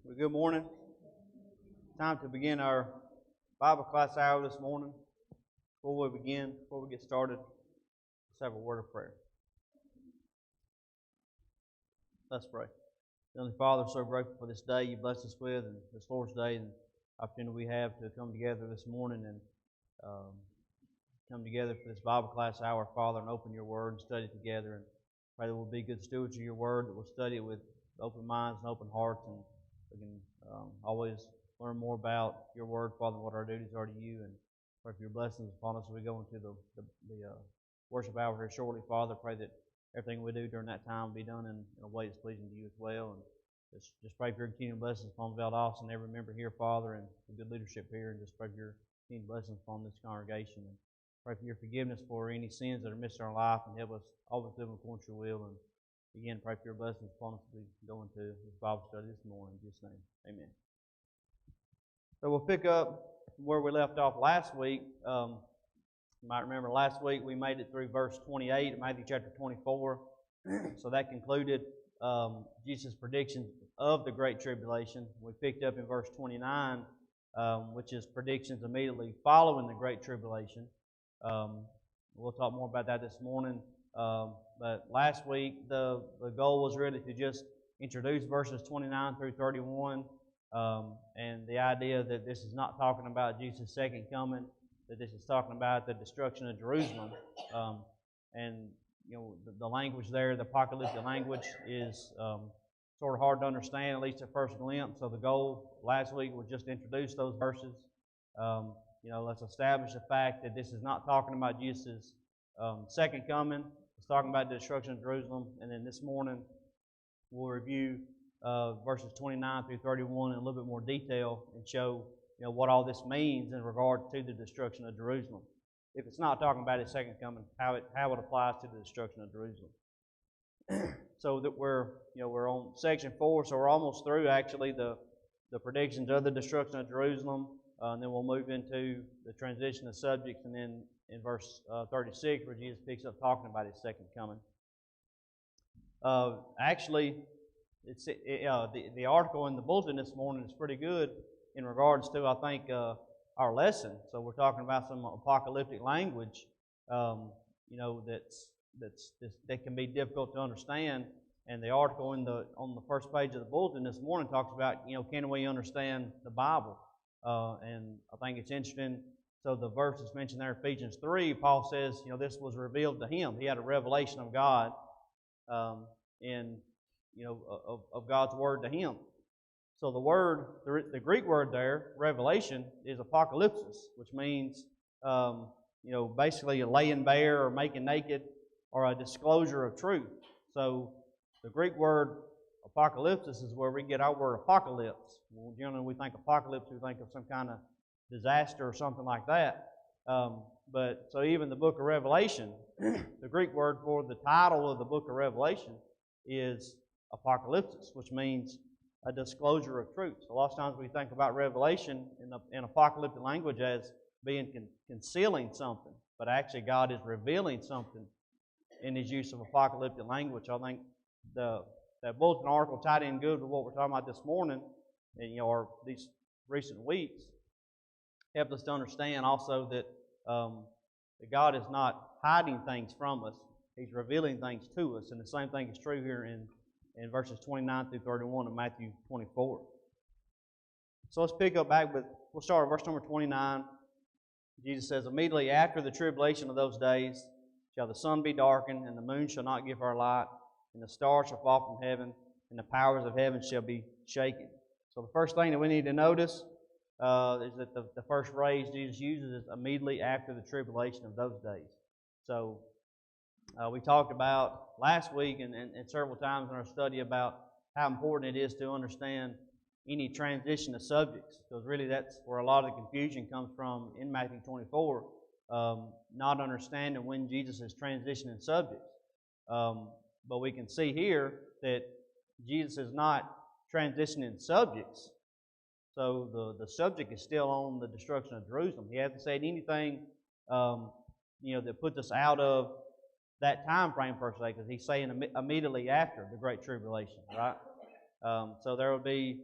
Well, good morning. Time to begin our Bible class hour this morning. Before we get started, let's have a word of prayer. Let's pray. Heavenly Father, so grateful for this day you blessed us with, and this Lord's Day, and the opportunity we have to come together this morning and come together for this Bible class hour, Father, and open your Word and study together. And pray that we'll be good stewards of your Word, that we'll study it with open minds and open hearts, and we can always learn more about your Word, Father, and what our duties are to you. And pray for your blessings upon us as we go into the worship hour here shortly, Father. Pray that everything we do during that time will be done in a way that's pleasing to you as well. And just pray for your continued blessings upon Valdosta and every member here, Father, and the good leadership here. And just pray for your continued blessings upon this congregation. And pray for your forgiveness for any sins that are missed in our life, and help us always live according to your will. And again, pray for your blessings upon us as we go into this Bible study this morning. In Jesus' name, amen. So we'll pick up where we left off last week. You might remember last week we made it through verse 28 of Matthew chapter 24. So that concluded Jesus' predictions of the Great Tribulation. We picked up in verse 29, which is predictions immediately following the Great Tribulation. We'll talk more about that this morning. But last week, the goal was really to just introduce verses 29 through 31, and the idea that this is not talking about Jesus' second coming, that this is talking about the destruction of Jerusalem. And the language there, the apocalyptic language, is sort of hard to understand, at least at first glimpse. So the goal last week was just to introduce those verses. Let's establish the fact that this is not talking about Jesus' second coming. It's talking about the destruction of Jerusalem. And then this morning, we'll review verses 29 through 31 in a little bit more detail and show what all this means in regard to the destruction of Jerusalem. If it's not talking about His second coming, how it applies to the destruction of Jerusalem. So that we're on section 4, so we're almost through actually the predictions of the destruction of Jerusalem. And then we'll move into the transition of subjects, and then in verse 36, where Jesus picks up talking about His second coming. Actually, the article in the bulletin this morning is pretty good in regards to, I think, our lesson. So we're talking about some apocalyptic language, that can be difficult to understand. And the article on the first page of the bulletin this morning talks about, can we understand the Bible? And I think it's interesting. So the verse that's mentioned there, Ephesians 3, Paul says, this was revealed to him. He had a revelation of God, of God's word to him. So the Greek word there, revelation, is apocalypsis, which means, basically a laying bare or making naked or a disclosure of truth. So the Greek word apocalypsis is where we get our word apocalypse. Well, generally, we think apocalypse, we think of some kind of disaster or something like that. But so even the book of Revelation, the Greek word for the title of the book of Revelation is apocalypsis, which means a disclosure of truth. So a lot of times we think about Revelation in apocalyptic language as being concealing something, but actually God is revealing something in His use of apocalyptic language. I think that bulletin article tied in good with what we're talking about this morning, and or these recent weeks, helped us to understand also that God is not hiding things from us; He's revealing things to us. And the same thing is true here in verses 29 through 31 of Matthew 24. So let's pick up back we'll start at verse number 29. Jesus says, "Immediately after the tribulation of those days shall the sun be darkened, and the moon shall not give her light, and the stars shall fall from heaven, and the powers of heaven shall be shaken." So the first thing that we need to notice is that the first phrase Jesus uses is immediately after the tribulation of those days. So we talked about last week and several times in our study about how important it is to understand any transition of subjects, because really that's where a lot of the confusion comes from in Matthew 24, not understanding when Jesus is transitioning subjects. But we can see here that Jesus is not transitioning subjects. So the subject is still on the destruction of Jerusalem. He hasn't said anything, that puts us out of that time frame per se, because he's saying immediately after the Great Tribulation, right? So there will be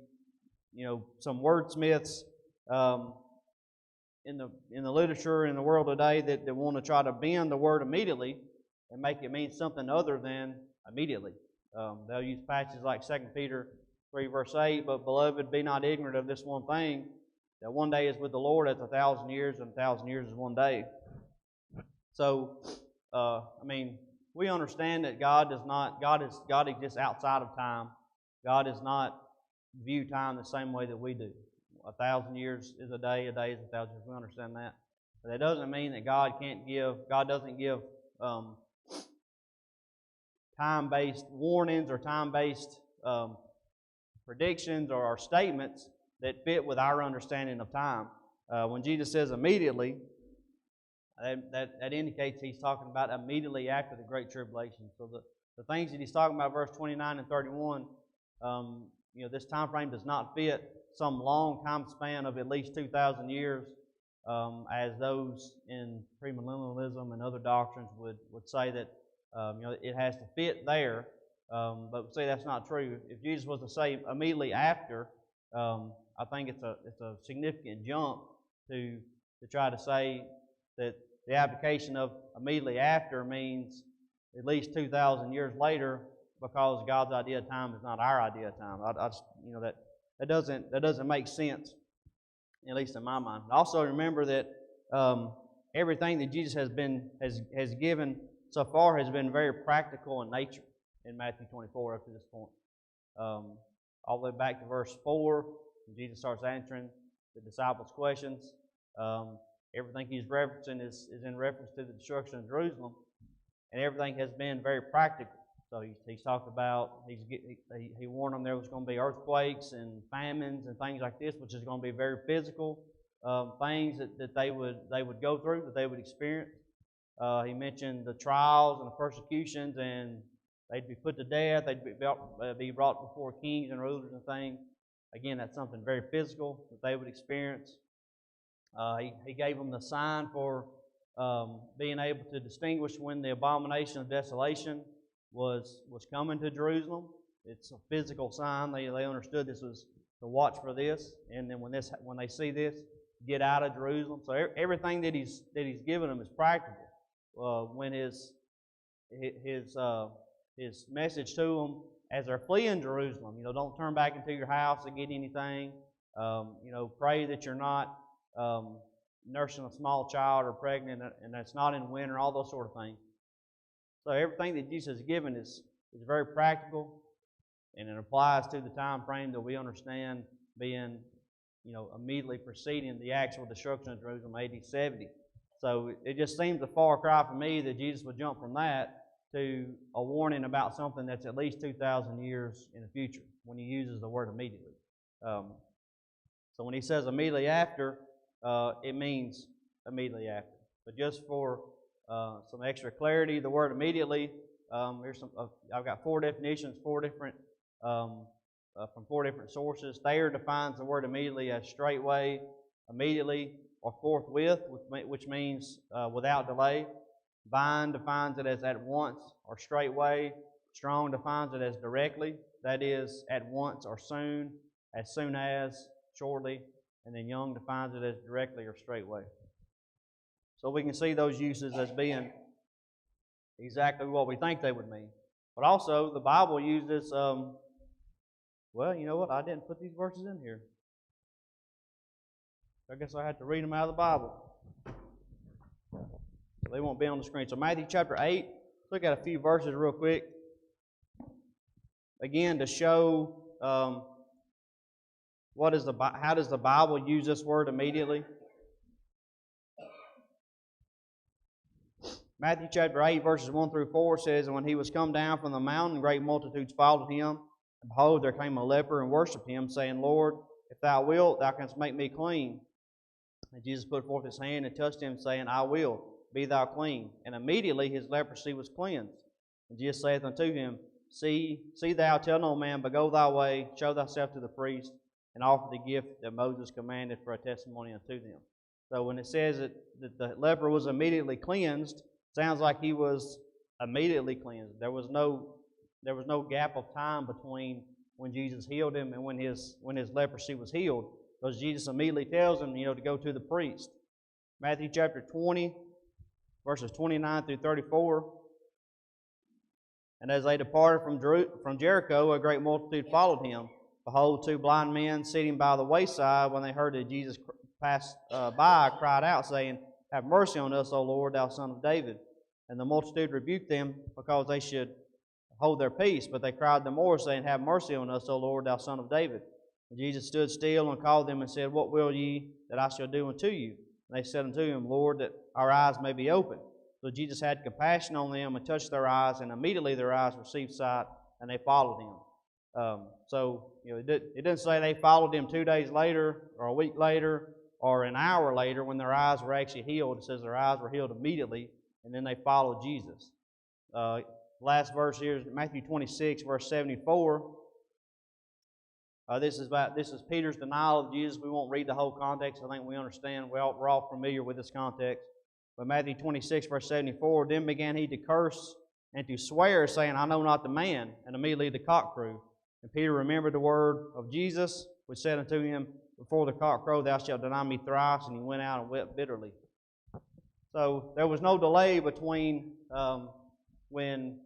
some wordsmiths in the literature in the world today that want to try to bend the word immediately and make it mean something other than immediately. They'll use passages like 2 Peter 3 verse 8, but beloved, be not ignorant of this one thing, that one day is with the Lord as 1,000 years, and 1,000 years is one day. So, we understand that God exists outside of time. God does not view time the same way that we do. 1,000 years is a day is 1,000 years. We understand that. But that doesn't mean that God doesn't give time-based warnings or time-based predictions or statements that fit with our understanding of time. When Jesus says immediately, that indicates He's talking about immediately after the Great Tribulation. So the things that He's talking about, verse 29 and 31, this time frame does not fit some long time span of at least 2,000 years, as those in premillennialism and other doctrines would say that it has to fit there. But see, that's not true. If Jesus was to say immediately after, I think it's a significant jump to try to say that the application of immediately after means at least 2,000 years later, because God's idea of time is not our idea of time. That doesn't make sense, at least in my mind. Also, remember that everything that Jesus has given so far has been very practical in nature in Matthew 24 up to this point. All the way back to verse 4, when Jesus starts answering the disciples' questions. Everything He's referencing is in reference to the destruction of Jerusalem, and everything has been very practical. So he's talked about, he warned them there was going to be earthquakes and famines and things like this, which is going to be very physical things that they would go through, that they would experience. He mentioned the trials and the persecutions, and they'd be put to death, they'd be brought before kings and rulers and things. Again, that's something very physical that they would experience. He gave them the sign for being able to distinguish when the abomination of desolation was coming to Jerusalem. It's a physical sign. They understood this was to watch for this, and then when they see this, get out of Jerusalem. So everything that he's given them is practical. When his message to them as they're fleeing Jerusalem, don't turn back into your house and get anything. Pray that you're not nursing a small child or pregnant, and that's not in winter. All those sort of things. So everything that Jesus has given is very practical, and it applies to the time frame that we understand being, immediately preceding the actual destruction of Jerusalem, AD 70. So it just seems a far cry for me that Jesus would jump from that to a warning about something that's at least 2,000 years in the future when He uses the word immediately. So when He says immediately after, it means immediately after. But just for some extra clarity, the word immediately, I've got 4 definitions, 4 different from 4 different sources. Thayer defines the word immediately as straightway, immediately, or forthwith, which means without delay. Vine defines it as at once or straightway. Strong defines it as directly, that is, at once or soon, as soon as, shortly. And then Young defines it as directly or straightway. So we can see those uses as being exactly what we think they would mean. But also, the Bible uses, well, you know what? I didn't put these verses in here. I guess I had to read them out of the Bible. So they won't be on the screen. So Matthew chapter 8, let's look at a few verses real quick. Again, to show how does the Bible use this word immediately. Matthew chapter 8, verses 1 through 4 says, And when He was come down from the mountain, great multitudes followed Him. And behold, there came a leper and worshipped Him, saying, Lord, if Thou wilt, Thou canst make me clean. And Jesus put forth His hand and touched him, saying, I will, be thou clean. And immediately his leprosy was cleansed. And Jesus saith unto him, See thou, tell no man, but go thy way, show thyself to the priest, and offer the gift that Moses commanded for a testimony unto them. So when it says that the leper was immediately cleansed, sounds like he was immediately cleansed. There was no gap of time between when Jesus healed him and when his leprosy was healed, because Jesus immediately tells him, to go to the priest. Matthew chapter 20, verses 29 through 34. And as they departed from Jericho, a great multitude followed him. Behold, two blind men sitting by the wayside, when they heard that Jesus passed by, cried out, saying, Have mercy on us, O Lord, thou Son of David. And the multitude rebuked them, because they should hold their peace. But they cried the more, saying, Have mercy on us, O Lord, thou Son of David. And Jesus stood still and called them and said, What will ye that I shall do unto you? And they said unto him, Lord, that our eyes may be opened. So Jesus had compassion on them and touched their eyes, and immediately their eyes received sight, and they followed him. It didn't say they followed him 2 days later, or a week later, or an hour later when their eyes were actually healed. It says their eyes were healed immediately, and then they followed Jesus. Last verse here is Matthew 26, verse 74. This is Peter's denial of Jesus. We won't read the whole context. I think we understand. We're all familiar with this context. But Matthew 26, verse 74, Then began he to curse and to swear, saying, I know not the man. And immediately the cock crew. And Peter remembered the word of Jesus, which said unto him, Before the cock crow, thou shalt deny me thrice. And he went out and wept bitterly. So there was no delay between when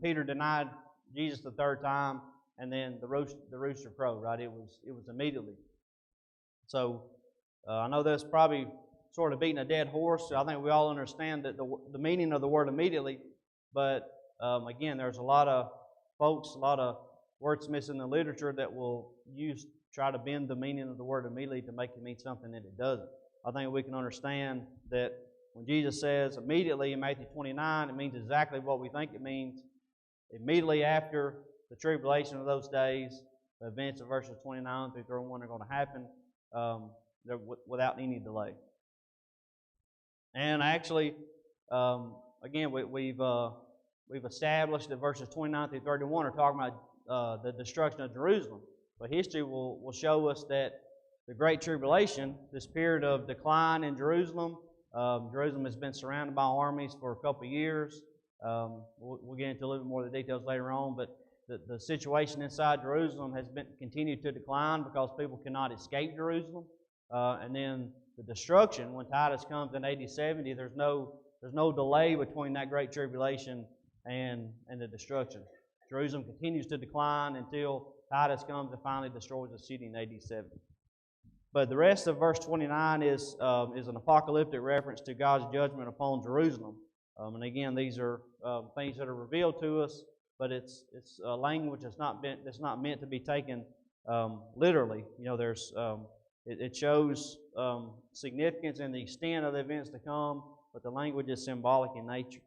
Peter denied Jesus the third time and then the rooster crowed, right? It was immediately. So I know that's probably sort of beating a dead horse. So I think we all understand that the meaning of the word immediately. But again, there's a lot of folks, a lot of wordsmiths in the literature that will try to bend the meaning of the word immediately to make it mean something that it doesn't. I think we can understand that when Jesus says immediately in Matthew 29, it means exactly what we think it means. Immediately after the tribulation of those days, the events of verses 29 through 31 are going to happen without any delay. And actually, again, we've established that verses 29 through 31 are talking about the destruction of Jerusalem. But history will show us that the Great Tribulation, this period of decline in Jerusalem, Jerusalem has been surrounded by armies for a couple of years. We'll get into a little bit more of the details later on, but the situation inside Jerusalem has continued to decline because people cannot escape Jerusalem. And then the destruction, when Titus comes in AD 70, there's no delay between that Great Tribulation and the destruction. Jerusalem continues to decline until Titus comes and finally destroys the city in AD 70. But the rest of verse 29 is an apocalyptic reference to God's judgment upon Jerusalem. And again, these are things that are revealed to us, but it's a language that's not meant to be taken literally. It shows significance in the extent of the events to come, but the language is symbolic in nature.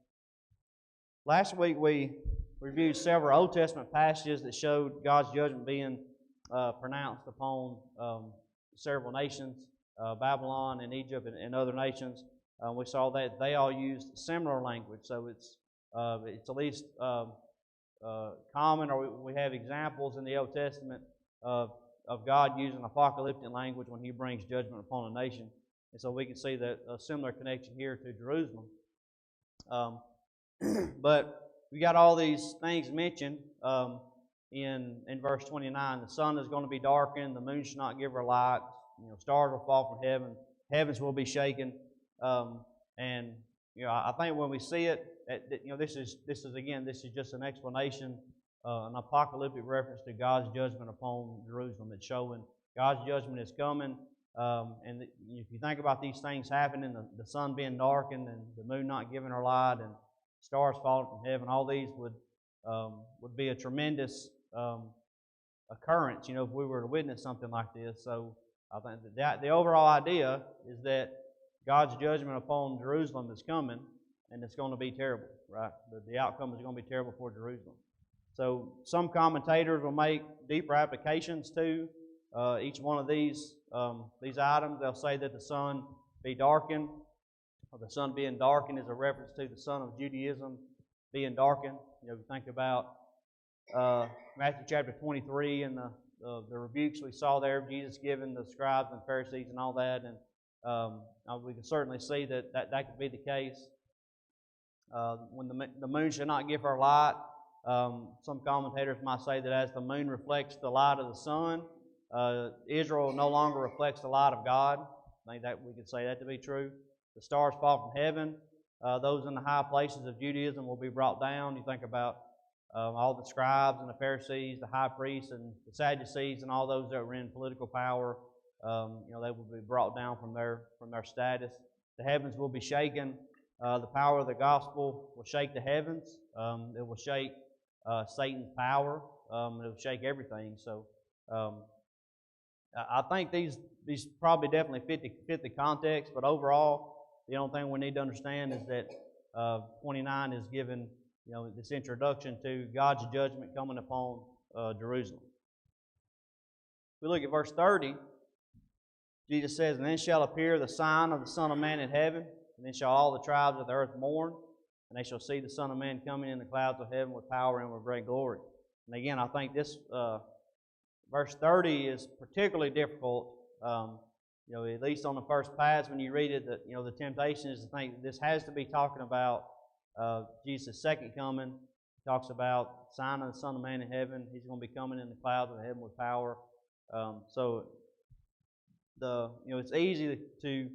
Last week we reviewed several Old Testament passages that showed God's judgment being pronounced upon several nations, Babylon and Egypt and other nations. We saw that they all used similar language, so it's at least common, or we have examples in the Old Testament of God using apocalyptic language when He brings judgment upon a nation. And so we can see that a similar connection here to Jerusalem. But we got all these things mentioned in verse 29. The sun is going to be darkened, the moon shall not give her light, stars will fall from heaven, heavens will be shaken. I think when we see it, this is just an explanation, an apocalyptic reference to God's judgment upon Jerusalem. It's showing God's judgment is coming. And if you think about these things happening, the sun being darkened and the moon not giving her light and stars falling from heaven, all these would be a tremendous occurrence, if we were to witness something like this. So I think that the overall idea is that God's judgment upon Jerusalem is coming, and it's going to be terrible, right? The outcome is going to be terrible for Jerusalem. So some commentators will make deeper applications to each one of these items. They'll say that the sun be darkened, or the sun being darkened is a reference to the sun of Judaism being darkened. If you think about Matthew chapter 23 and the rebukes we saw there, Jesus giving the scribes and Pharisees and all that, and we can certainly see that could be the case. When the moon shall not give her light, Some commentators might say that as the moon reflects the light of the sun, Israel no longer reflects the light of God. I think that we could say that to be true. The stars fall from heaven. Those in the high places of Judaism will be brought down. You think about all the scribes and the Pharisees, the high priests and the Sadducees, and all those that were in political power. They will be brought down from their status. The heavens will be shaken. The power of the gospel will shake the heavens. It will shake Satan's power. It will shake everything. So I think these probably definitely fit the context. But overall, the only thing we need to understand is that 29 is given this introduction to God's judgment coming upon Jerusalem. If we look at verse 30, Jesus says, "And then shall appear the sign of the Son of Man in heaven, and then shall all the tribes of the earth mourn, and they shall see the Son of Man coming in the clouds of heaven with power and with great glory." And again, I think this verse 30 is particularly difficult. At least on the first pass when you read it, that the temptation is to think that this has to be talking about Jesus' second coming. He talks about the sign of the Son of Man in heaven. He's going to be coming in the clouds of heaven with power. It's easy to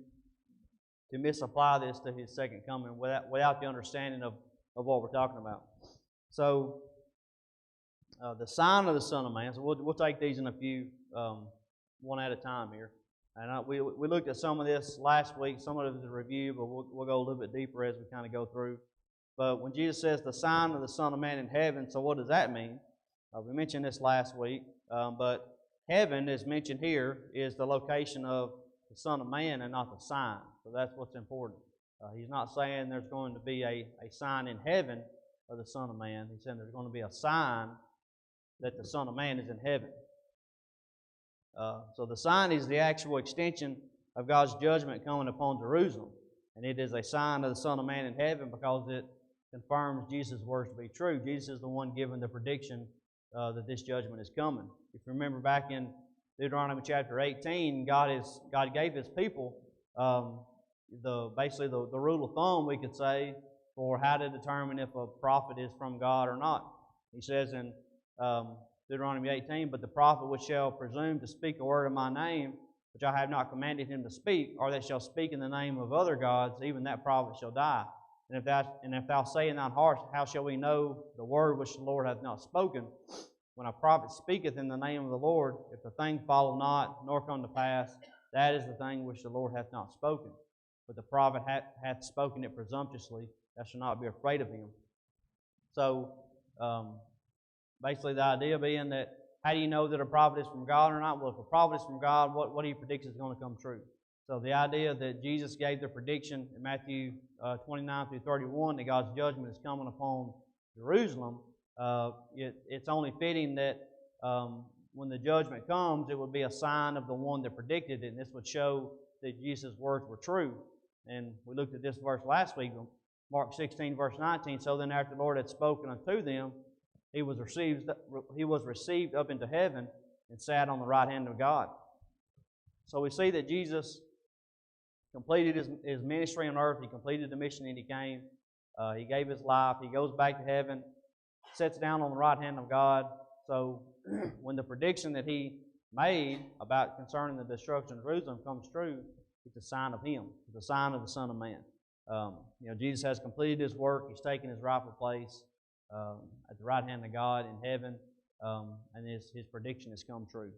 misapply this to His second coming without the understanding of what we're talking about. So the sign of the Son of Man. So we'll take these in a few, one at a time here. And we looked at some of this last week. Some of it is a review, but we'll go a little bit deeper as we kind of go through. But when Jesus says the sign of the Son of Man in heaven, so what does that mean? We mentioned this last week, but heaven, as mentioned here, is the location of the Son of Man and not the sign. So that's what's important. He's not saying there's going to be a sign in heaven of the Son of Man. He's saying there's going to be a sign that the Son of Man is in heaven. So the sign is the actual extension of God's judgment coming upon Jerusalem. And it is a sign of the Son of Man in heaven because it confirms Jesus' words to be true. Jesus is the one giving the prediction that this judgment is coming. If you remember back in Deuteronomy chapter 18, God gave His people basically the rule of thumb, we could say, for how to determine if a prophet is from God or not. He says in Deuteronomy 18, "But the prophet which shall presume to speak a word in my name, which I have not commanded him to speak, or that shall speak in the name of other gods, even that prophet shall die. And if thou say in thine heart, how shall we know the word which the Lord hath not spoken? When a prophet speaketh in the name of the Lord, if the thing follow not, nor come to pass, that is the thing which the Lord hath not spoken. But the prophet hath spoken it presumptuously, thou shalt not be afraid of him." So, basically the idea being that, how do you know that a prophet is from God or not? Well, if a prophet is from God, what He predicts is going to come true. So the idea that Jesus gave the prediction in Matthew 29 through 31 that God's judgment is coming upon Jerusalem, it's only fitting that when the judgment comes, it would be a sign of the one that predicted it, and this would show that Jesus' words were true. And we looked at this verse last week, Mark 16, verse 19. "So then after the Lord had spoken unto them, He was received up into heaven and sat on the right hand of God." So we see that Jesus completed his ministry on earth. He completed the mission that He came. He gave His life. He goes back to heaven, sits down on the right hand of God. So when the prediction that He made about concerning the destruction of Jerusalem comes true, it's a sign of Him. It's a sign of the Son of Man. Jesus has completed His work. He's taken His rightful place at the right hand of God in heaven, and his prediction has come true.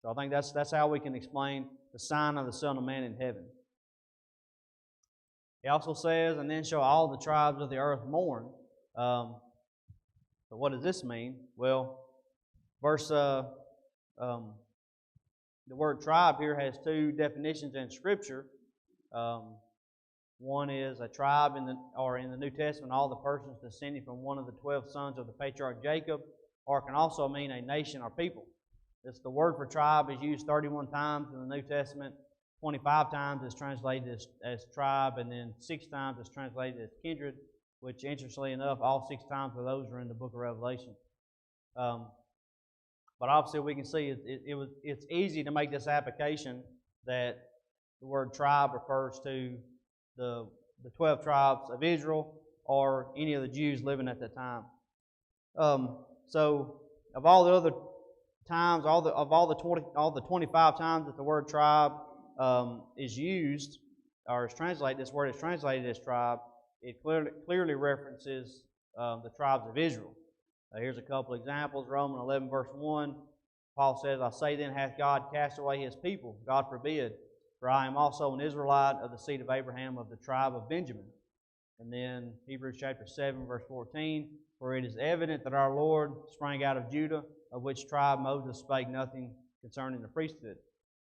So I think that's how we can explain the sign of the Son of Man in heaven. He also says, "And then shall all the tribes of the earth mourn." So what does this mean? Well, the word tribe here has two definitions in Scripture. One is a tribe in the New Testament, all the persons descending from one of the 12 sons of the patriarch Jacob, or it can also mean a nation or people. The word for tribe is used 31 times in the New Testament. 25 times it's translated as tribe, and then 6 times it's translated as kindred, which, interestingly enough, all 6 times of those are in the book of Revelation. But obviously we can see it's easy to make this application that the word tribe refers to the 12 tribes of Israel or any of the Jews living at that time. So of all the other times, all the 25 times that the word tribe is used or is translated, this word is translated as tribe, it clearly references the tribes of Israel. Here's a couple examples. Romans 11 verse 1, Paul says, I say then, hath God cast away his people? God forbid. For I am also an Israelite of the seed of Abraham, of the tribe of Benjamin. And then Hebrews chapter 7 verse 14, for it is evident that our Lord sprang out of Judah, of which tribe Moses spake nothing concerning the priesthood.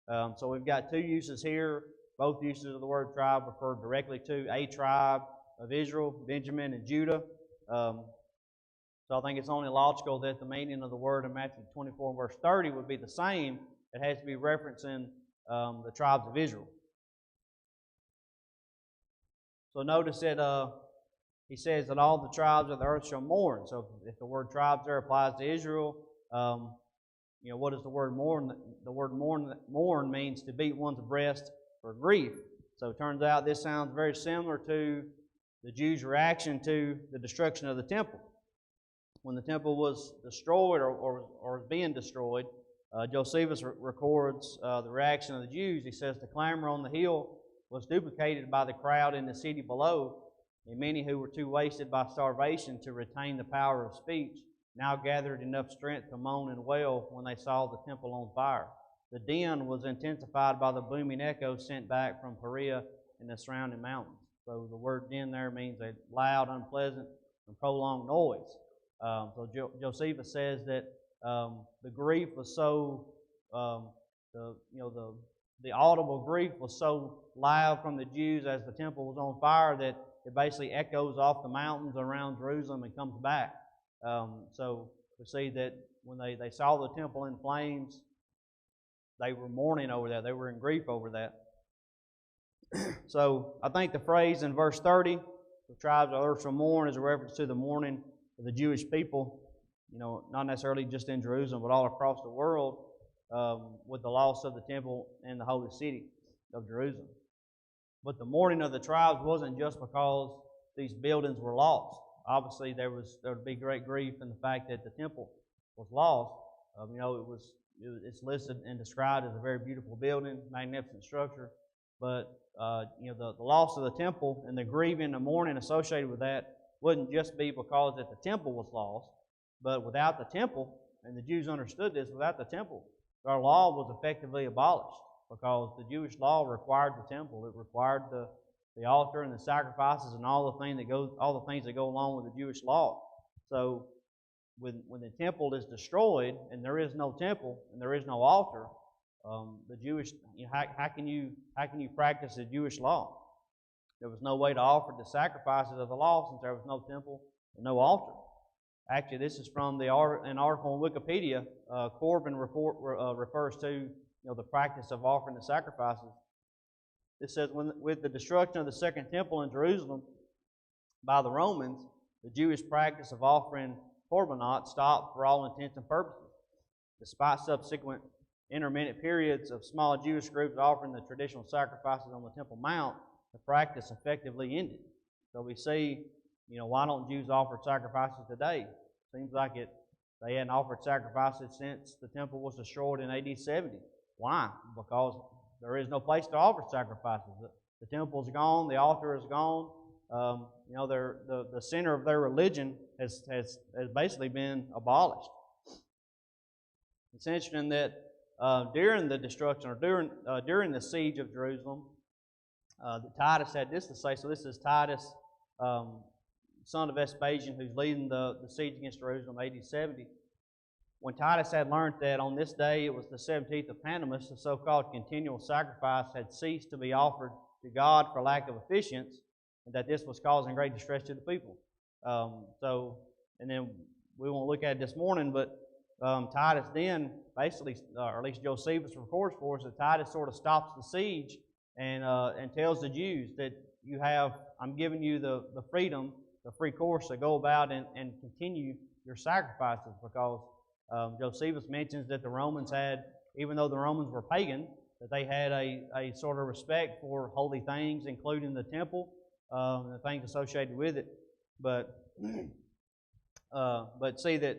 So we've got two uses here. Both uses of the word tribe refer directly to a tribe of Israel, Benjamin, and Judah. So I think it's only logical that the meaning of the word in Matthew 24 verse 30 would be the same. It has to be referencing the tribes of Israel. So notice that he says that all the tribes of the earth shall mourn. So if the word tribes there applies to Israel, what is the word mourn? The word mourn means to beat one's breast for grief. So it turns out this sounds very similar to the Jews' reaction to the destruction of the temple. When the temple was destroyed or was being destroyed, Josephus records the reaction of the Jews. He says, the clamor on the hill was duplicated by the crowd in the city below, and many who were too wasted by starvation to retain the power of speech now gathered enough strength to moan and wail when they saw the temple on fire. The din was intensified by the booming echo sent back from Perea and the surrounding mountains. So the word din there means a loud, unpleasant, and prolonged noise. So Josephus says that the grief was so, the audible grief was so loud from the Jews as the temple was on fire that it basically echoes off the mountains around Jerusalem and comes back. So we see that when they saw the temple in flames, they were mourning over that. They were in grief over that. So I think the phrase in verse 30, the tribes of earth shall mourn, is a reference to the mourning of the Jewish people, not necessarily just in Jerusalem, but all across the world with the loss of the temple and the holy city of Jerusalem. But the mourning of the tribes wasn't just because these buildings were lost. Obviously, there would be great grief in the fact that the temple was lost. It's listed and described as a very beautiful building, magnificent structure. But the loss of the temple and the grieving and the mourning associated with that wouldn't just be because that the temple was lost, but without the temple, and the Jews understood this, without the temple, our law was effectively abolished because the Jewish law required the temple. It required the altar and the sacrifices and all the things that go along with the Jewish law. So when the temple is destroyed and there is no temple and there is no altar, the Jewish how can you practice the Jewish law? There was no way to offer the sacrifices of the law since there was no temple and no altar. Actually, this is from an article on Wikipedia. Corbin refers to the practice of offering the sacrifices. It says, with the destruction of the second temple in Jerusalem by the Romans, the Jewish practice of offering korbanot stopped for all intents and purposes. Despite subsequent intermittent periods of small Jewish groups offering the traditional sacrifices on the Temple Mount, the practice effectively ended. So we see, why don't Jews offer sacrifices today? Seems like they hadn't offered sacrifices since the temple was destroyed in AD 70. Why? Because there is no place to offer sacrifices. The temple's gone, the altar is gone. The center of their religion has basically been abolished. It's interesting that during the destruction or during the siege of Jerusalem, Titus had this to say. So this is Titus, son of Vespasian, who's leading the siege against Jerusalem, AD 70. When Titus had learned that on this day, it was the 17th of Panemus, the so-called continual sacrifice had ceased to be offered to God for lack of efficiency, and that this was causing great distress to the people. And then we won't look at it this morning, but Titus then basically, or at least Josephus records for us, that Titus sort of stops the siege and tells the Jews that I'm giving you the freedom, the free course to go about and continue your sacrifices, because Josephus mentions that the Romans had, even though the Romans were pagan, that they had a sort of respect for holy things, including the temple, and the things associated with it. But But see that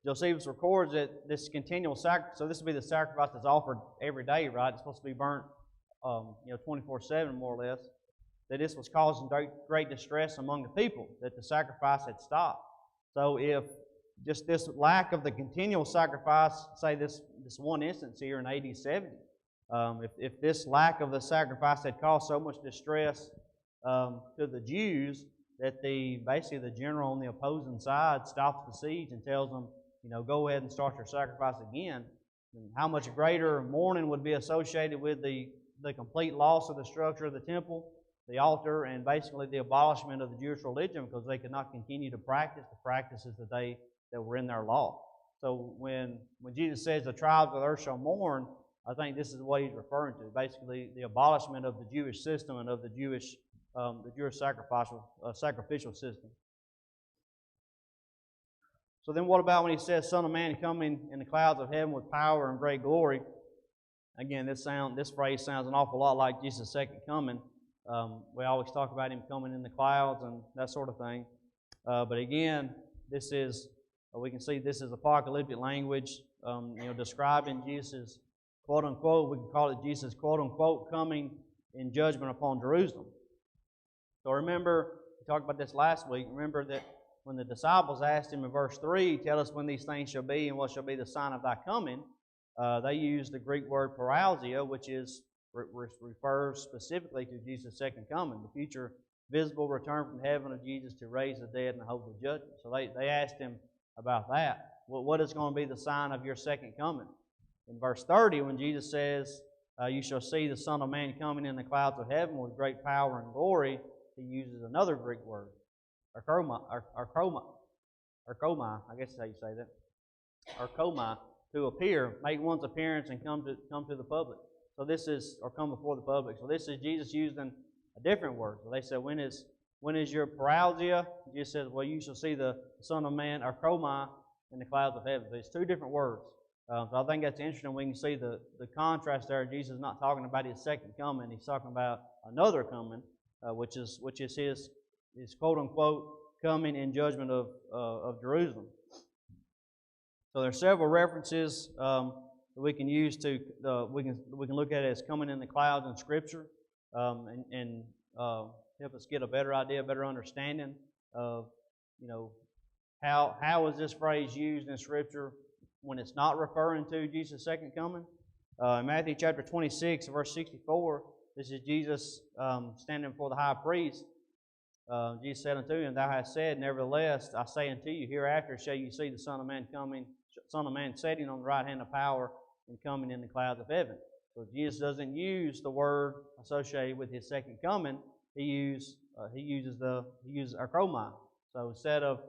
Josephus records that this continual sacrifice, so this would be the sacrifice that's offered every day, right? It's supposed to be burnt, 24/7 more or less. That this was causing great distress among the people, that the sacrifice had stopped. So if just this lack of the continual sacrifice, say this one instance here in AD 70, if this lack of the sacrifice had caused so much distress to the Jews that basically the general on the opposing side stops the siege and tells them, go ahead and start your sacrifice again, and how much greater mourning would be associated with the complete loss of the structure of the temple, the altar, and basically the abolishment of the Jewish religion, because they could not continue to practice the practices that were in their law. So when Jesus says the tribes of the earth shall mourn, I think this is what he's referring to. Basically, the abolishment of the Jewish system and of the Jewish sacrificial system. So then what about when he says, Son of Man coming in the clouds of heaven with power and great glory? Again, this phrase sounds an awful lot like Jesus' second coming. We always talk about him coming in the clouds and that sort of thing. But again, we can see this is apocalyptic language, describing Jesus' quote-unquote, we can call it Jesus' quote-unquote coming in judgment upon Jerusalem. So remember, we talked about this last week, remember that when the disciples asked him in verse 3, tell us when these things shall be and what shall be the sign of thy coming, they used the Greek word parousia, which refers specifically to Jesus' second coming, the future visible return from heaven of Jesus to raise the dead and hold the judgment. So they asked him about that. Well, what is going to be the sign of your second coming? In verse 30, when Jesus says, you shall see the Son of Man coming in the clouds of heaven with great power and glory, he uses another Greek word, archomai, I guess is how you say that, archomai, to appear, make one's appearance and come to the public. So this is, or come before the public. So this is Jesus using a different word. So they said, when is your parousia? Jesus says, well, you shall see the Son of Man, archomai, in the clouds of heaven. So it's two different words. So I think that's interesting. We can see the contrast there. Jesus is not talking about his second coming. He's talking about another coming, which is his quote-unquote coming in judgment of Jerusalem. So there are several references that we can use we can look at it as coming in the clouds in Scripture, and help us get a better idea, a better understanding of how is this phrase used in Scripture when it's not referring to Jesus' second coming. In Matthew chapter 26, verse 64, this is Jesus standing before the high priest. Jesus said unto him, Thou hast said, nevertheless, I say unto you, hereafter shall you see the Son of Man sitting on the right hand of power and coming in the clouds of heaven. So Jesus doesn't use the word associated with his second coming. He uses archomai. So instead of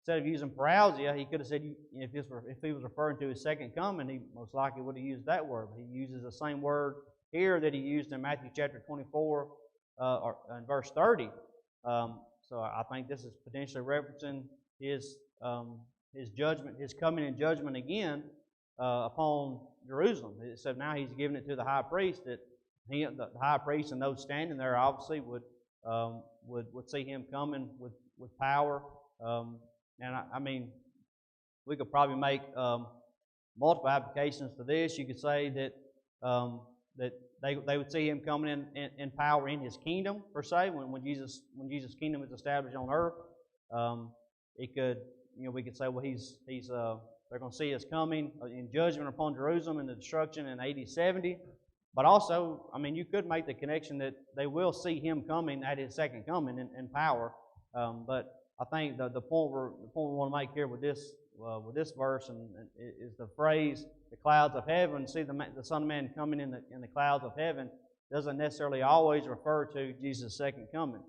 using parousia, he could have said, if he was referring to his second coming, he most likely would have used that word. He uses the same word here that he used in Matthew chapter 24 or in verse 30. So I think this is potentially referencing his judgment, his coming in judgment again upon Jerusalem. So now he's giving it to the high priest, that the high priest and those standing there obviously would see him coming with power. And I mean, we could probably make multiple applications to this. You could say that they would see him coming in power in his kingdom, per se, when Jesus' kingdom is established on earth. We could say, well, they're going to see us coming in judgment upon Jerusalem and the destruction in AD 70. But also, I mean, you could make the connection that they will see him coming at his second coming in power. But I think the point we want to make here with this verse is the phrase "the clouds of heaven." See the Son of Man coming in the clouds of heaven doesn't necessarily always refer to Jesus' second coming.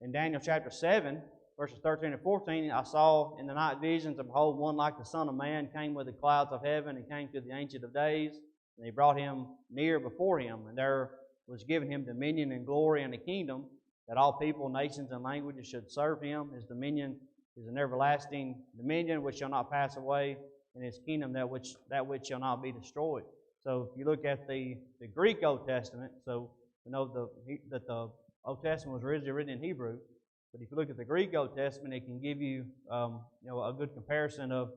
In Daniel chapter 7, verses 13 and 14, I saw in the night visions, and behold, one like the Son of Man came with the clouds of heaven and came to the Ancient of Days, and he brought him near before him, and there was given him dominion and glory and a kingdom, that all people, nations, and languages should serve him. His dominion is an everlasting dominion which shall not pass away, and his kingdom that which shall not be destroyed. So if you look at the Greek Old Testament, so we know that the Old Testament was originally written in Hebrew. But if you look at the Greek Old Testament, it can give you, a good comparison of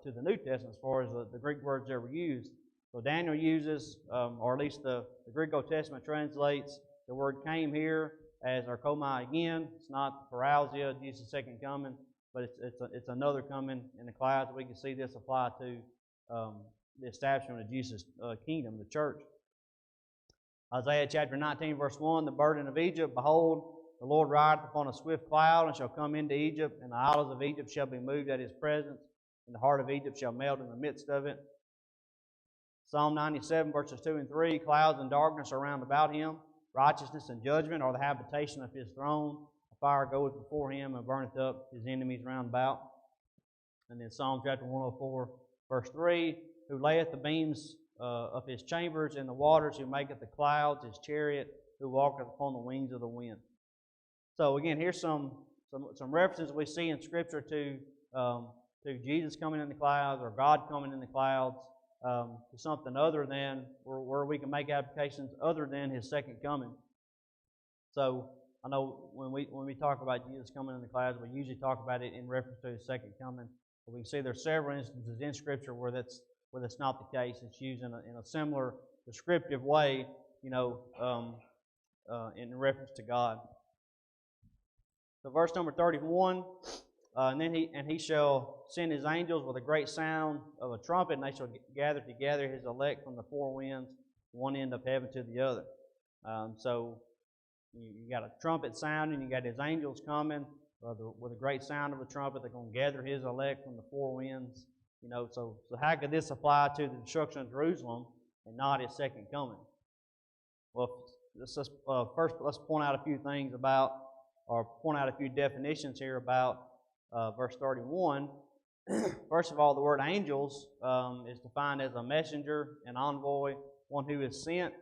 to the New Testament as far as the Greek words that were used. So Daniel uses, or at least the Greek Old Testament translates the word came here as arkomai again. It's not parousia, Jesus' second coming, but it's another coming in the clouds. We can see this apply to the establishment of Jesus' kingdom, the church. Isaiah chapter 19, verse 1, the burden of Egypt, behold, the Lord rideth upon a swift cloud, and shall come into Egypt, and the idols of Egypt shall be moved at his presence, and the heart of Egypt shall melt in the midst of it. Psalm 97, verses 2 and 3, clouds and darkness are round about him. Righteousness and judgment are the habitation of his throne. A fire goeth before him and burneth up his enemies round about. And then Psalm chapter 104, verse 3, who layeth the beams of his chambers in the waters, who maketh the clouds his chariot, who walketh upon the wings of the wind. So again, here's some references we see in Scripture to Jesus coming in the clouds, or God coming in the clouds, to something other than, where we can make applications other than His second coming. So I know when we talk about Jesus coming in the clouds, we usually talk about it in reference to His second coming. But we can see there's several instances in Scripture where that's not the case. It's used in a similar descriptive way, in reference to God. So verse number 31, and he shall send his angels with a great sound of a trumpet, and they shall gather together his elect from the four winds, one end of heaven to the other. So you got a trumpet sounding, you got his angels coming with a great sound of a trumpet. They're going to gather his elect from the four winds. So how could this apply to the destruction of Jerusalem and not his second coming? Well, first let's point out a few things about, or point out a few definitions here about verse 31. First of all, the word angels is defined as a messenger, an envoy, one who is sent,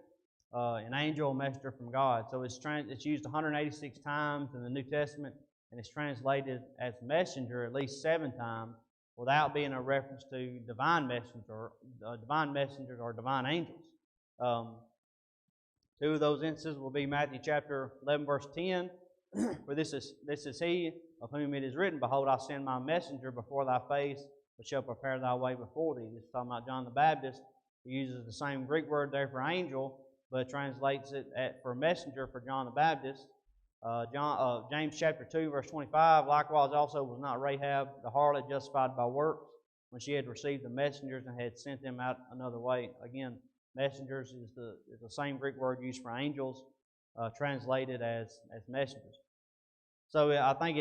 an angel, a messenger from God. So it's used 186 times in the New Testament, and it's translated as messenger at least 7 times without being a reference to divine messengers or divine angels. 2 of those instances will be Matthew chapter 11, verse 10, for this is he of whom it is written, behold, I send my messenger before thy face, which shall prepare thy way before thee. This is talking about John the Baptist. He uses the same Greek word there for angel, but translates it for messenger for John the Baptist. James chapter 2, verse 25, likewise also was not Rahab the harlot justified by works, when she had received the messengers and had sent them out another way. Again, messengers is the same Greek word used for angels, translated as messengers. So I think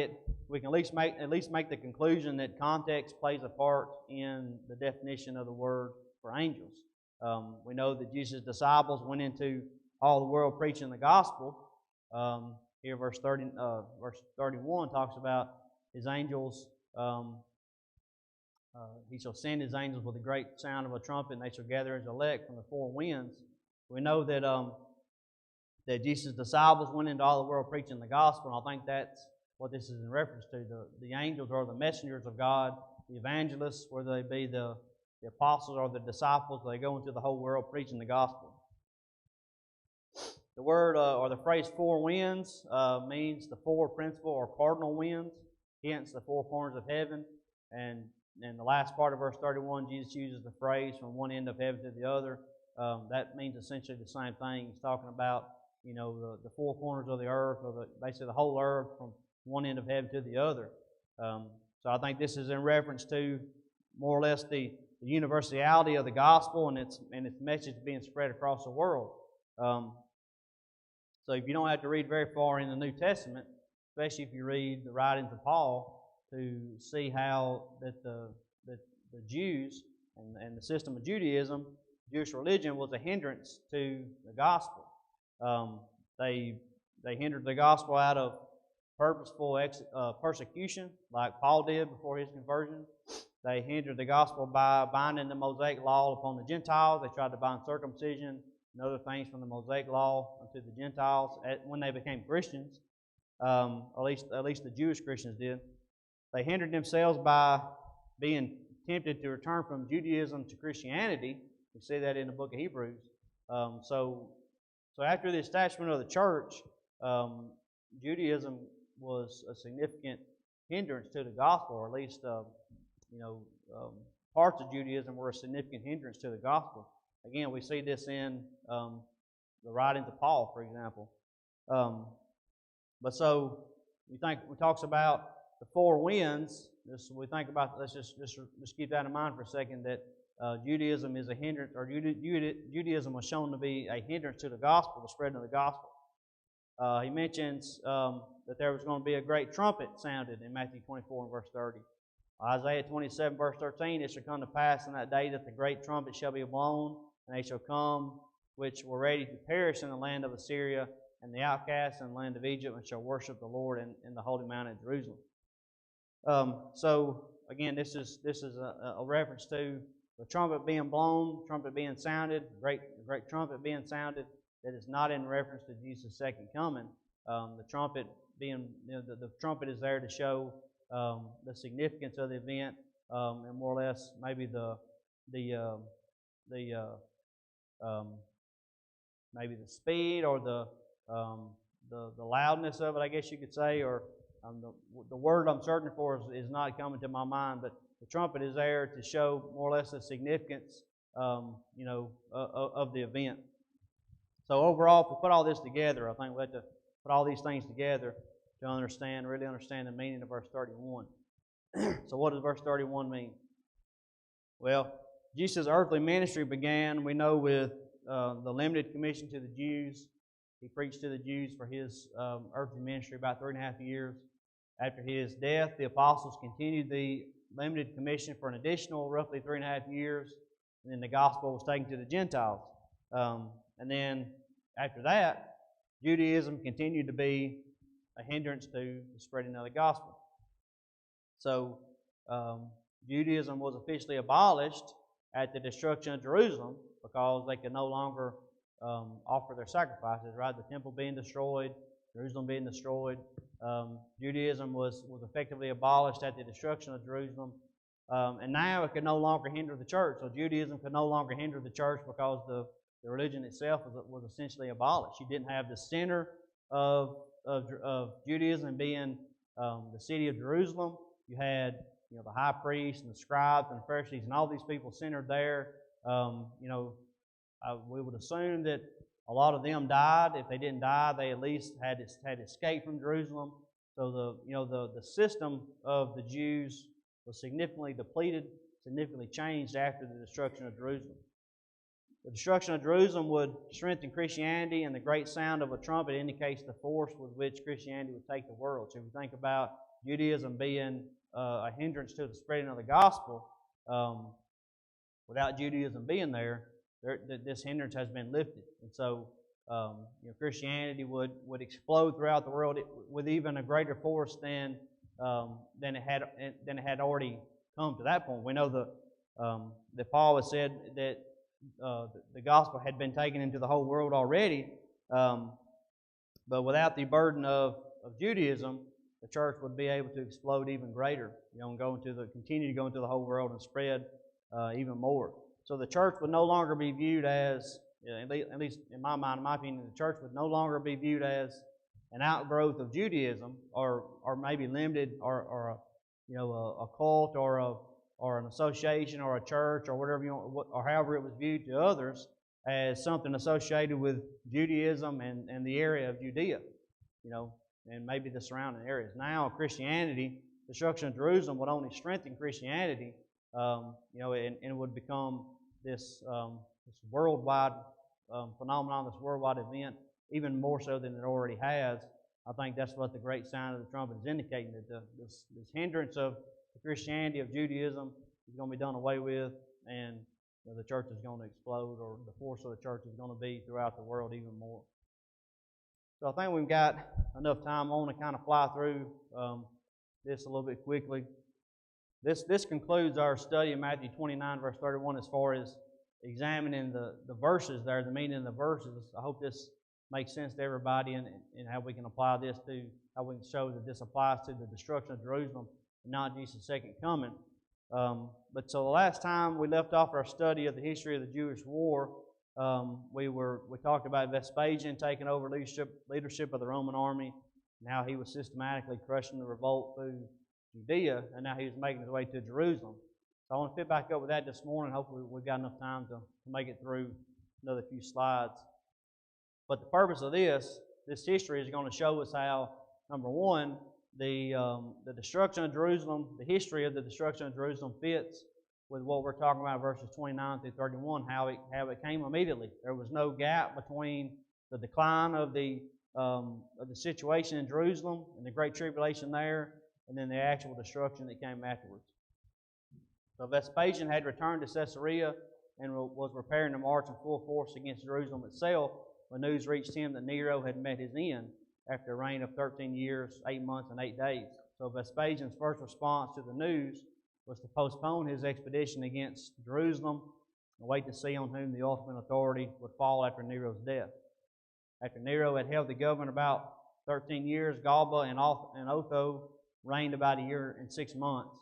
we can at least make the conclusion that context plays a part in the definition of the word for angels. We know that Jesus' disciples went into all the world preaching the gospel. Here, verse 31 talks about his angels. He shall send his angels with a great sound of a trumpet, and they shall gather his elect from the four winds. We know that that Jesus' disciples went into all the world preaching the gospel, and I think that's what this is in reference to. The angels are the messengers of God, the evangelists, whether they be the apostles or the disciples, they go into the whole world preaching the gospel. The word or the phrase four winds means the four principal or cardinal winds, hence the four corners of heaven. And in the last part of verse 31, Jesus uses the phrase from one end of heaven to the other. That means essentially the same thing. He's talking about the four corners of the earth, or basically the whole earth from one end of heaven to the other. So I think this is in reference to more or less the universality of the gospel and its message being spread across the world. So if you don't have to read very far in the New Testament, especially if you read the writings of Paul, to see how that the Jews and the system of Judaism, Jewish religion, was a hindrance to the gospel. They hindered the gospel out of purposeful persecution, like Paul did before his conversion. They hindered the gospel by binding the Mosaic law upon the Gentiles. They tried to bind circumcision and other things from the Mosaic law unto the Gentiles when they became Christians. At least the Jewish Christians did. They hindered themselves by being tempted to return from Judaism to Christianity. We see that in the book of Hebrews. So after the establishment of the church, Judaism was a significant hindrance to the gospel, or at least you know parts of Judaism were a significant hindrance to the gospel. Again, we see this in the writings of Paul, for example. But so we talks about the four winds. We think about, let's just keep that in mind for a second, that Judaism is a hindrance, or Judaism was shown to be a hindrance to the gospel, the spreading of the gospel. He mentions that there was going to be a great trumpet sounded in Matthew 24 and verse 30. Isaiah 27 verse 13, it shall come to pass in that day that the great trumpet shall be blown, and they shall come which were ready to perish in the land of Assyria, and the outcasts in the land of Egypt, and shall worship the Lord in the holy mountain of Jerusalem. So again, this is a reference to the trumpet being blown, trumpet being sounded, great trumpet being sounded. That is not in reference to Jesus' second coming. The trumpet being, the trumpet is there to show the significance of the event, and more or less maybe maybe the speed or the loudness of it, I guess you could say, or the word I'm searching for is not coming to my mind, but the trumpet is there to show more or less the significance, of the event. So overall, if we put all this together, I think we have to put all these things together to really understand the meaning of verse 31. So what does verse 31 mean? Well, Jesus' earthly ministry began, we know, with the limited commission to the Jews. He preached to the Jews for his earthly ministry about 3.5 years. After his death, the apostles continued the limited commission for an additional roughly 3.5 years, and then the gospel was taken to the Gentiles. And then after that, Judaism continued to be a hindrance to the spreading of the gospel. So Judaism was officially abolished at the destruction of Jerusalem because they could no longer offer their sacrifices, right? The temple being destroyed, Jerusalem being destroyed. Judaism was effectively abolished at the destruction of Jerusalem. And now it could no longer hinder the church. So Judaism could no longer hinder the church because the religion itself was essentially abolished. You didn't have the center of Judaism being the city of Jerusalem. You had the high priests and the scribes and the Pharisees and all these people centered there. We would assume that a lot of them died. If they didn't die, they at least had escaped from Jerusalem. So the system of the Jews was significantly depleted, significantly changed after the destruction of Jerusalem. The destruction of Jerusalem would strengthen Christianity, and the great sound of a trumpet indicates the force with which Christianity would take the world. So if you think about Judaism being a hindrance to the spreading of the gospel, without Judaism being there, this hindrance has been lifted. And so Christianity would explode throughout the world with even a greater force than it had already come to that point. We know that Paul has said that the gospel had been taken into the whole world already, but without the burden of Judaism, the church would be able to explode even greater, and continue to go into the whole world and spread even more. So the church would no longer be viewed as, at least in my mind, in my opinion, the church would no longer be viewed as an outgrowth of Judaism, or maybe limited, or a cult, or an association, or a church, or whatever or however it was viewed to others, as something associated with Judaism and the area of Judea, and maybe the surrounding areas. Now, Christianity, the destruction of Jerusalem would only strengthen Christianity, and it would become this worldwide phenomenon, this worldwide event, even more so than it already has. I think that's what the great sign of the trumpet is indicating, that this hindrance of the Christianity of Judaism is going to be done away with, and the church is going to explode, or the force of the church is going to be throughout the world even more. So I think we've got enough time on to kind of fly through this a little bit quickly. This concludes our study of Matthew 29, verse 31, as far as examining the verses there, the meaning of the verses. I hope this makes sense to everybody, and how we can apply this to, how we can show that this applies to the destruction of Jerusalem and not Jesus' second coming. But so the last time we left off our study of the history of the Jewish war, we talked about Vespasian taking over leadership of the Roman army. Now he was systematically crushing the revolt through Judea, and now he was making his way to Jerusalem. So I want to pick back up with that this morning. Hopefully we've got enough time to make it through another few slides. But the purpose of this history is going to show us how, number one, the destruction of Jerusalem, the history of the destruction of Jerusalem fits with what we're talking about, verses 29 through 31, how it came immediately. There was no gap between the decline of the situation in Jerusalem and the great tribulation there, and then the actual destruction that came afterwards. So Vespasian had returned to Caesarea and was preparing to march in full force against Jerusalem itself when news reached him that Nero had met his end after a reign of 13 years, 8 months, and 8 days. So Vespasian's first response to the news was to postpone his expedition against Jerusalem and wait to see on whom the ultimate authority would fall after Nero's death. After Nero had held the government about 13 years, Galba and Otho reigned about a year and 6 months.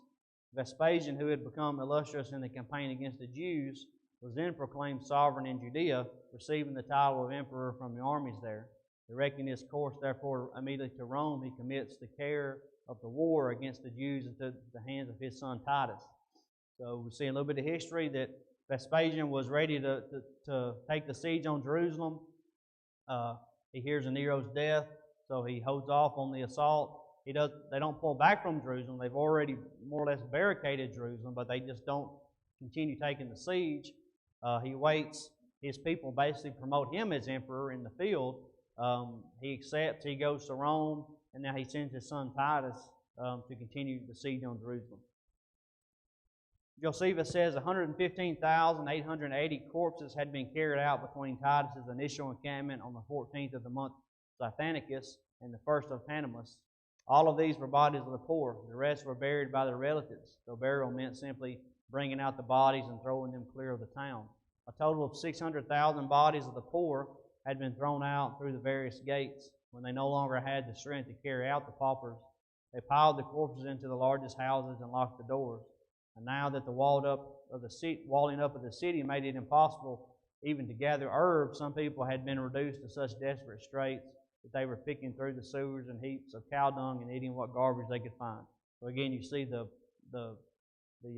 Vespasian, who had become illustrious in the campaign against the Jews, was then proclaimed sovereign in Judea, receiving the title of emperor from the armies there. Directing his course, therefore, immediately to Rome, he commits the care of the war against the Jews into the hands of his son Titus. So we see a little bit of history that Vespasian was ready to take the siege on Jerusalem. He hears of Nero's death, so he holds off on the assault. They don't pull back from Jerusalem. They've already more or less barricaded Jerusalem, but they just don't continue taking the siege. He waits. His people basically promote him as emperor in the field. He accepts. He goes to Rome, and now he sends his son Titus to continue the siege on Jerusalem. Josephus says 115,880 corpses had been carried out between Titus's initial encampment on the 14th of the month Sithanicus and the 1st of Panemus. All of these were bodies of the poor. The rest were buried by their relatives, though burial meant simply bringing out the bodies and throwing them clear of the town. A total of 600,000 bodies of the poor had been thrown out through the various gates. When they no longer had the strength to carry out the paupers, they piled the corpses into the largest houses and locked the doors. And now that the walling up of the city made it impossible even to gather herbs, some people had been reduced to such desperate straits that they were picking through the sewers and heaps of cow dung and eating what garbage they could find. So again, you see the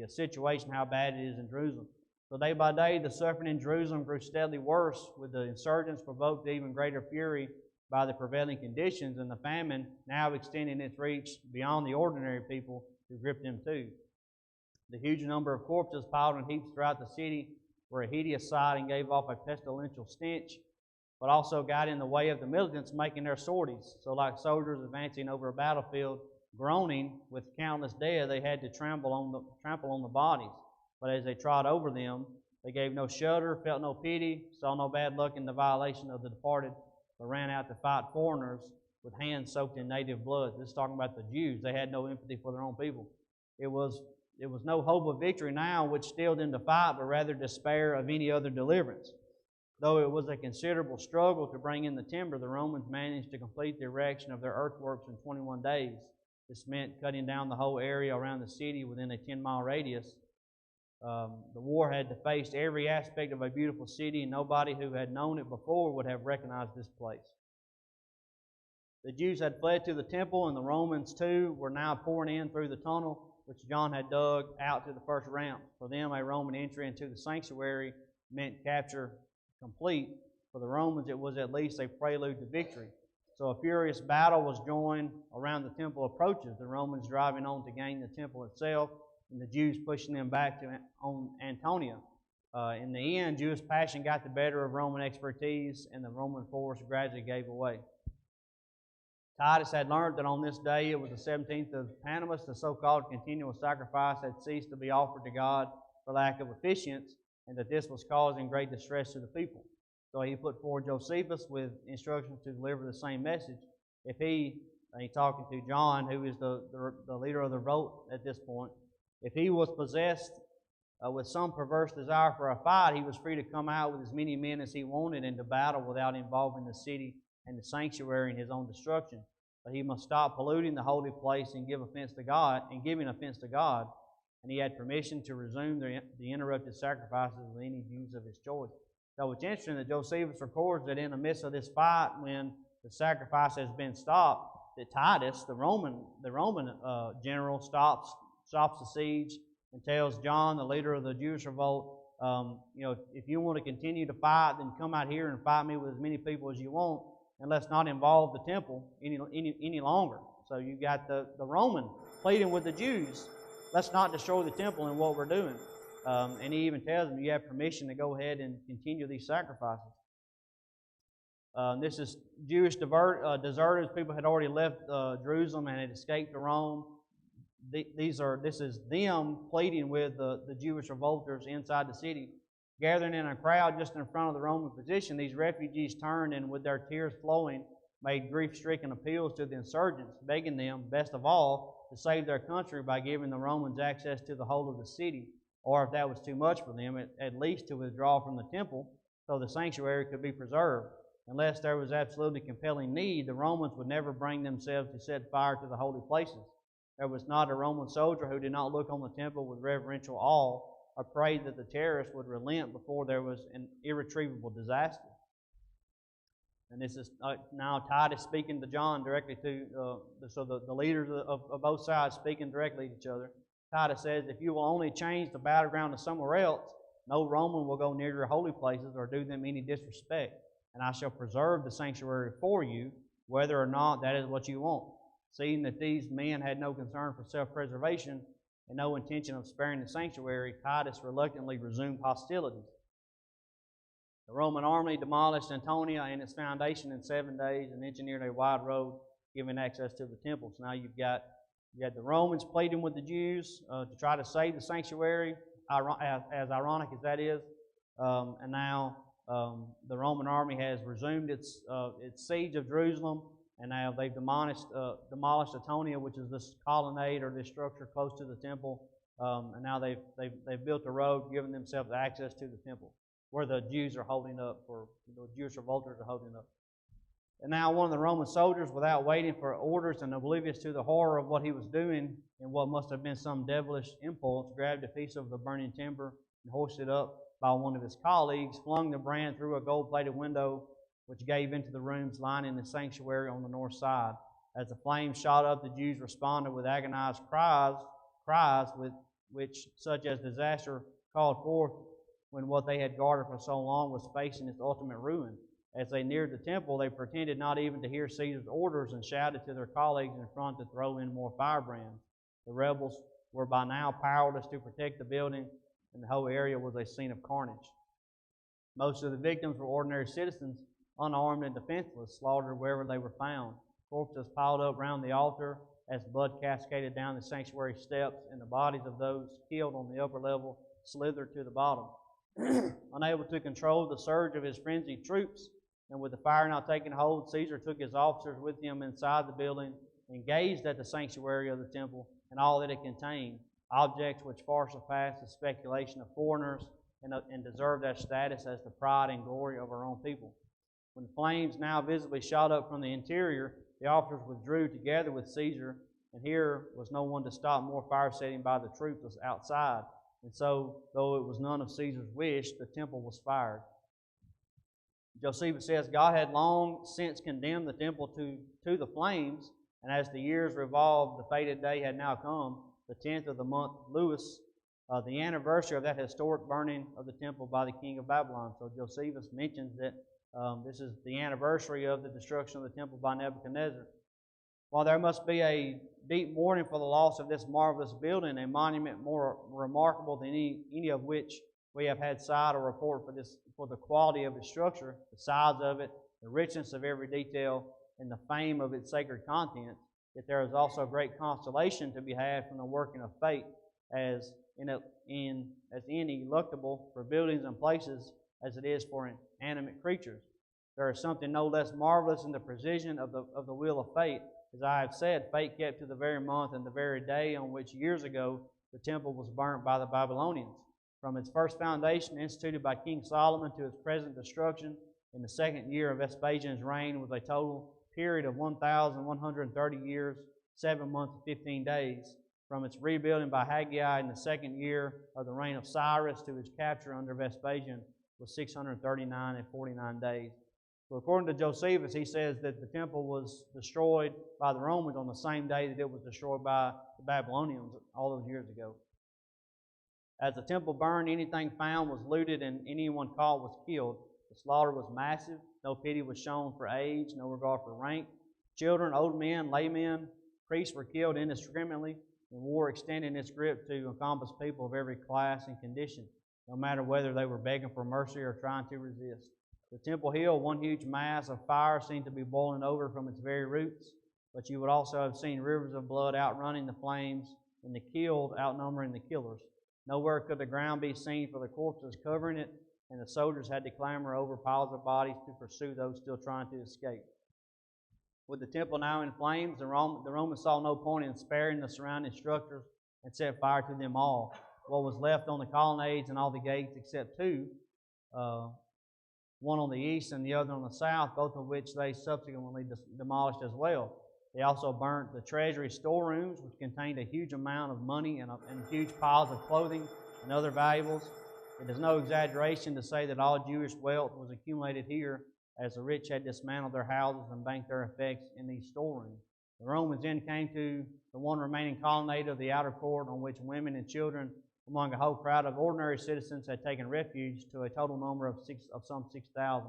situation, how bad it is in Jerusalem. So day by day, the suffering in Jerusalem grew steadily worse, with the insurgents provoked to even greater fury by the prevailing conditions, and the famine now extending its reach beyond the ordinary people who gripped them too. The huge number of corpses piled in heaps throughout the city were a hideous sight and gave off a pestilential stench, but also got in the way of the militants making their sorties. So like soldiers advancing over a battlefield, groaning with countless dead, they had to trample on the bodies. But as they trod over them, they gave no shelter, felt no pity, saw no bad luck in the violation of the departed, but ran out to fight foreigners with hands soaked in native blood. This is talking about the Jews. They had no empathy for their own people. It was no hope of victory now which stilled them to fight, but rather despair of any other deliverance. Though it was a considerable struggle to bring in the timber, the Romans managed to complete the erection of their earthworks in 21 days. This meant cutting down the whole area around the city within a 10-mile radius. The war had defaced every aspect of a beautiful city, and nobody who had known it before would have recognized this place. The Jews had fled to the temple, and the Romans too were now pouring in through the tunnel which John had dug out to the first ramp. For them, a Roman entry into the sanctuary meant capture complete. For the Romans, it was at least a prelude to victory. So a furious battle was joined around the temple approaches, the Romans driving on to gain the temple itself, and the Jews pushing them back on Antonia. In the end, Jewish passion got the better of Roman expertise, and the Roman force gradually gave away. Titus had learned that on this day, it was the 17th of Panemus, the so-called continual sacrifice had ceased to be offered to God for lack of efficiency, and that this was causing great distress to the people. So he put forward Josephus with instructions to deliver the same message. If he's talking to John, who is the leader of the revolt at this point, if he was possessed with some perverse desire for a fight, he was free to come out with as many men as he wanted into battle without involving the city and the sanctuary in his own destruction. But he must stop polluting the holy place and giving offense to God. And he had permission to resume the interrupted sacrifices with any Jews of his choice. So it's interesting that Josephus records that in the midst of this fight, when the sacrifice has been stopped, that Titus, the Roman general, stops the siege and tells John, the leader of the Jewish revolt, if you want to continue to fight, then come out here and fight me with as many people as you want, and let's not involve the temple any longer. So you got the Roman pleading with the Jews, let's not destroy the temple in what we're doing. And he even tells them you have permission to go ahead and continue these sacrifices. This is Jewish deserters. People had already left Jerusalem and had escaped to Rome. This is them pleading with the Jewish revolters inside the city. Gathering in a crowd just in front of the Roman position, these refugees turned and with their tears flowing, made grief-stricken appeals to the insurgents, begging them, best of all, to save their country by giving the Romans access to the whole of the city, or if that was too much for them, at least to withdraw from the temple so the sanctuary could be preserved. Unless there was absolutely compelling need, the Romans would never bring themselves to set fire to the holy places. There was not a Roman soldier who did not look on the temple with reverential awe or pray that the terrorists would relent before there was an irretrievable disaster. And this is now Titus speaking to John directly the leaders of both sides speaking directly to each other. Titus says, if you will only change the battleground to somewhere else, no Roman will go near your holy places or do them any disrespect. And I shall preserve the sanctuary for you, whether or not that is what you want. Seeing that these men had no concern for self-preservation and no intention of sparing the sanctuary, Titus reluctantly resumed hostilities. The Roman army demolished Antonia and its foundation in 7 days and engineered a wide road giving access to the temple. So now you've got the Romans pleading with the Jews to try to save the sanctuary, as ironic as that is. And now the Roman army has resumed its siege of Jerusalem, and now they've demolished Antonia, which is this colonnade or this structure close to the temple. And now they've built a road, giving themselves access to the temple, where the Jews are holding up, or the Jewish revolters are holding up. And now one of the Roman soldiers, without waiting for orders and oblivious to the horror of what he was doing and what must have been some devilish impulse, grabbed a piece of the burning timber and hoisted up by one of his colleagues, flung the brand through a gold-plated window which gave into the rooms lining the sanctuary on the north side. As the flames shot up, the Jews responded with agonized cries with which such as disaster called forth when what they had guarded for so long was facing its ultimate ruin. As they neared the temple, they pretended not even to hear Caesar's orders and shouted to their colleagues in front to throw in more firebrands. The rebels were by now powerless to protect the building, and the whole area was a scene of carnage. Most of the victims were ordinary citizens, unarmed and defenseless, slaughtered wherever they were found. Corpses piled up round the altar as blood cascaded down the sanctuary steps, and the bodies of those killed on the upper level slithered to the bottom. Unable to control the surge of his frenzied troops, and with the fire now taking hold, Caesar took his officers with him inside the building and gazed at the sanctuary of the temple and all that it contained, objects which far surpassed the speculation of foreigners and deserved their status as the pride and glory of our own people. When flames now visibly shot up from the interior, the officers withdrew together with Caesar, and here was no one to stop more fire setting by the troops outside. And so, though it was none of Caesar's wish, the temple was fired. Josephus says, God had long since condemned the temple to the flames, and as the years revolved, the fated day had now come, the 10th of the month Louis, the anniversary of that historic burning of the temple by the king of Babylon. So Josephus mentions that this is the anniversary of the destruction of the temple by Nebuchadnezzar. While there must be a deep mourning for the loss of this marvelous building, a monument more remarkable than any of which we have had sight or report for the quality of its structure, the size of it, the richness of every detail, and the fame of its sacred contents, yet there is also great consolation to be had from the working of fate, as ineluctable for buildings and places as it is for inanimate creatures. There is something no less marvelous in the precision of the will of fate. As I have said, fate kept to the very month and the very day on which years ago the temple was burnt by the Babylonians. From its first foundation instituted by King Solomon to its present destruction in the second year of Vespasian's reign, with a total period of 1,130 years, 7 months and 15 days. From its rebuilding by Haggai in the second year of the reign of Cyrus to its capture under Vespasian was 639 and 49 days. So according to Josephus, he says that the temple was destroyed by the Romans on the same day that it was destroyed by the Babylonians all those years ago. As the temple burned, anything found was looted and anyone caught was killed. The slaughter was massive. No pity was shown for age, no regard for rank. Children, old men, laymen, priests were killed indiscriminately, and war extended its grip to encompass people of every class and condition, no matter whether they were begging for mercy or trying to resist. The Temple Hill, one huge mass of fire, seemed to be boiling over from its very roots, but you would also have seen rivers of blood outrunning the flames and the killed outnumbering the killers. Nowhere could the ground be seen for the corpses covering it, and the soldiers had to clamber over piles of bodies to pursue those still trying to escape. With the temple now in flames, the Romans saw no point in sparing the surrounding structures and set fire to them all. What was left on the colonnades and all the gates except two, one on the east and the other on the south, both of which they subsequently demolished as well. They also burnt the treasury storerooms, which contained a huge amount of money and huge piles of clothing and other valuables. It is no exaggeration to say that all Jewish wealth was accumulated here, as the rich had dismantled their houses and banked their effects in these storerooms. The Romans then came to the one remaining colonnade of the outer court, on which women and children, among a whole crowd of ordinary citizens, had taken refuge, to a total number of some 6,000.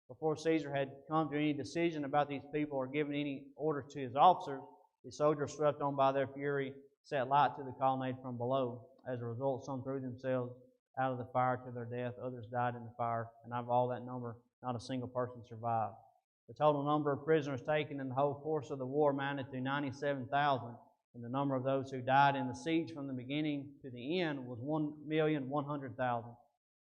Before Caesar had come to any decision about these people or given any orders to his officers, the soldiers, swept on by their fury, set light to the colonnade from below. As a result, some threw themselves out of the fire to their death, others died in the fire, and out of all that number, not a single person survived. The total number of prisoners taken in the whole course of the war amounted to 97,000, and the number of those who died in the siege from the beginning to the end was 1,100,000.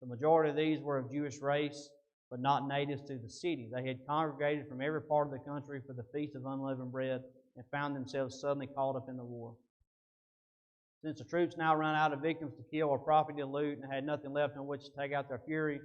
The majority of these were of Jewish race, but not natives to the city. They had congregated from every part of the country for the Feast of Unleavened Bread and found themselves suddenly caught up in the war. Since the troops now run out of victims to kill or property to loot and had nothing left on which to take out their fury,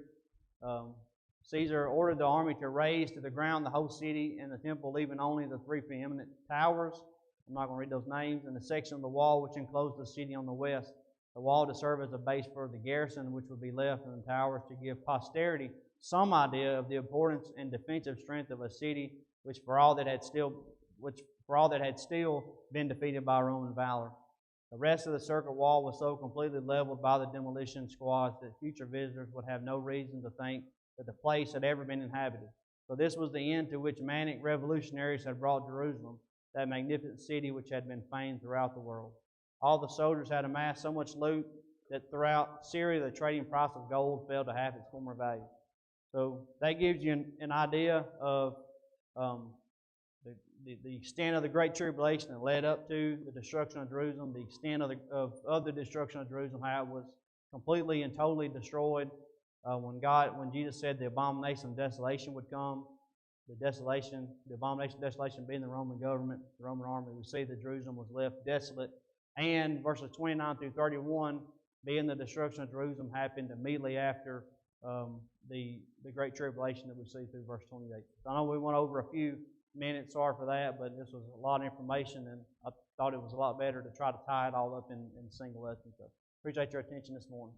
Caesar ordered the army to raze to the ground the whole city and the temple, leaving only the three preeminent towers. I'm not going to read those names. And the section of the wall which enclosed the city on the west, the wall to serve as a base for the garrison, which would be left in the towers to give posterity some idea of the importance and defensive strength of a city, which for all that had still been defeated by Roman valor. The rest of the circuit wall was so completely leveled by the demolition squads that future visitors would have no reason to think that the place had ever been inhabited. So this was the end to which manic revolutionaries had brought Jerusalem, that magnificent city which had been famed throughout the world. All the soldiers had amassed so much loot that throughout Syria the trading price of gold fell to half its former value. So that gives you an idea of the extent of the Great Tribulation that led up to the destruction of Jerusalem, the extent of the destruction of Jerusalem, how it was completely and totally destroyed. When Jesus said the abomination of desolation would come, the abomination of desolation being the Roman government, the Roman army, we see that Jerusalem was left desolate. And verses 29 through 31, being the destruction of Jerusalem, happened immediately after the Great Tribulation that we see through verse 28. So I know we went over a few minutes, sorry for that, but this was a lot of information, and I thought it was a lot better to try to tie it all up in a single lesson. So appreciate your attention this morning.